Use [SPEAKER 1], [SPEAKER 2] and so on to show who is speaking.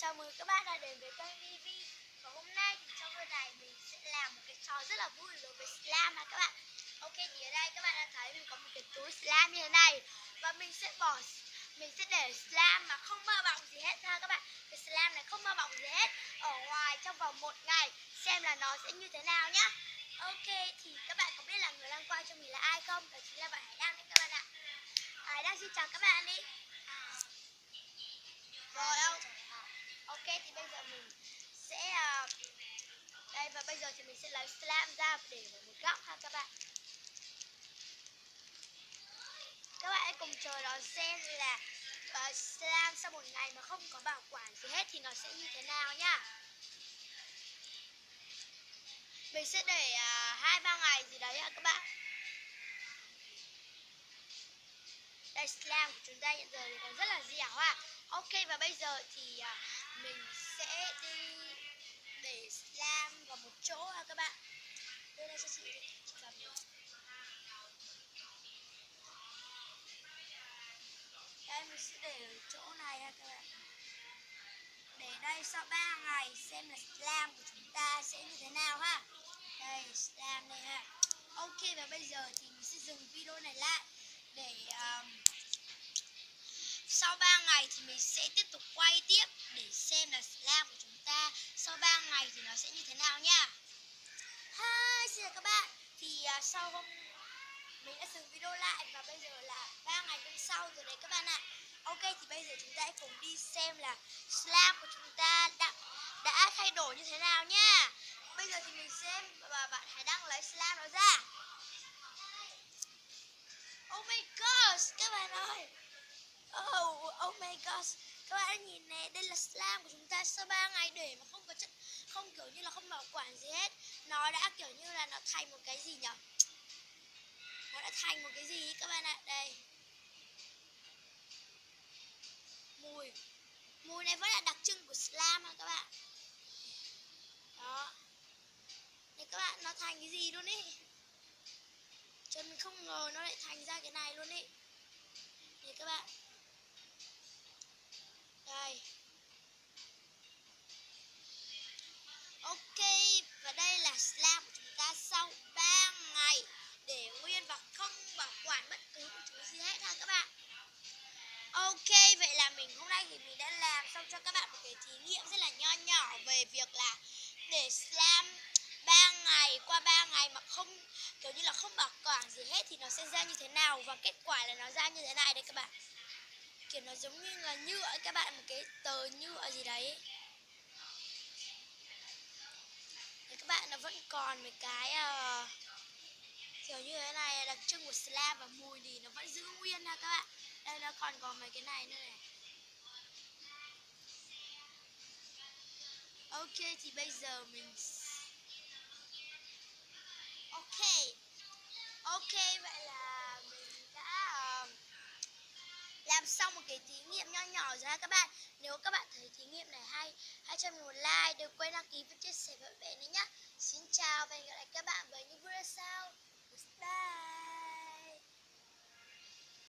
[SPEAKER 1] Chào mừng các bạn đã đến với kênh Vivi. Và hôm nay thì trong video này mình sẽ làm một cái trò rất là vui đối với slime ha các bạn. Ok, thì ở đây các bạn đã thấy mình có một cái túi slime như thế này. Và mình sẽ để slime mà không mơ mộng gì hết ha các bạn. Cái slime này không mơ mộng gì hết ở ngoài trong vòng 1 ngày, xem là nó sẽ như thế nào nhá. Ok, thì các bạn có biết là người đang quay cho mình là ai không? Đó chính là bạn Hải Đăng đấy các bạn ạ. Hải Đăng xin chào các bạn đi. Rồi không? Ok, thì bây giờ mình sẽ đây, và bây giờ thì mình sẽ lấy slime ra để vào một góc ha các bạn. Các bạn hãy cùng chờ đón xem là slime sau một ngày mà không có bảo quản gì hết thì nó sẽ như thế nào nhá. Mình sẽ để 2-3 ngày gì đấy ạ các bạn. Đây, slime của chúng ta hiện giờ thì còn rất là dẻo ha. Ok, và bây giờ thì mình sẽ đi để slime vào một chỗ ha các bạn. Đưa đây cho chị đi. Đây, mình sẽ để ở chỗ này ha các bạn. Để đây sau 3 ngày xem là slime của chúng ta sẽ như thế nào ha. Đây, slime đây ha. Ok, và bây giờ thì mình sẽ dừng video này lại để sau 3 ngày thì mình sẽ tiếp tục quay tiếp để xem là slime của chúng ta sau 3 ngày thì nó sẽ như thế nào nha. Hi, xin chào các bạn. Thì sau hôm mình đã dừng video lại và bây giờ là 3 ngày hôm sau rồi đấy các bạn ạ. Ok, thì bây giờ chúng ta hãy cùng đi xem là slime của chúng ta đã thay đổi như thế nào nha. Bây giờ thì mình xem và bạn Hải Đăng lấy slime nó ra. Oh my gosh, các bạn ơi. Oh my gosh. Các bạn nhìn này, đây là slime của chúng ta sau 3 ngày để mà không có chất, không kiểu như là không bảo quản gì hết. Nó đã kiểu như là nó thành một cái gì nhỉ? Nó đã thành một cái gì các bạn ạ. Đây. Mùi này vẫn là đặc trưng của slime ha các bạn. Đó. Đây các bạn, nó thành cái gì luôn ý. Chân mình không ngờ nó lại thành ra cái này luôn ý. Đây các bạn. Đây. Ok, và đây là slime của chúng ta sau 3 ngày để nguyên và không bảo quản bất cứ một thứ gì hết ha các bạn. Ok, vậy là hôm nay thì mình đã làm xong cho các bạn một cái thí nghiệm rất là nho nhỏ về việc là để slime 3 ngày, qua 3 ngày mà không kiểu như là không bảo quản gì hết thì nó sẽ ra như thế nào, và kết quả là nó ra như thế này đây các bạn. Kiểu nó giống như là nhựa các bạn, một cái tờ nhựa gì đấy. Đấy, các bạn, nó vẫn còn một cái kiểu như thế này đặc trưng của slime, và mùi thì nó vẫn giữ nguyên ha các bạn. Đây, nó còn có mấy cái này nữa này. Ok, thì bây giờ mình Ok, vậy là mình đã làm xong một cái thí nghiệm nho nhỏ rồi ha các bạn. Nếu các bạn thấy thí nghiệm này hay, hãy cho mình một like, đừng quên đăng ký và chia sẻ với bạn nữa nhé. Xin chào và hẹn gặp lại các bạn với những video sau. Bye.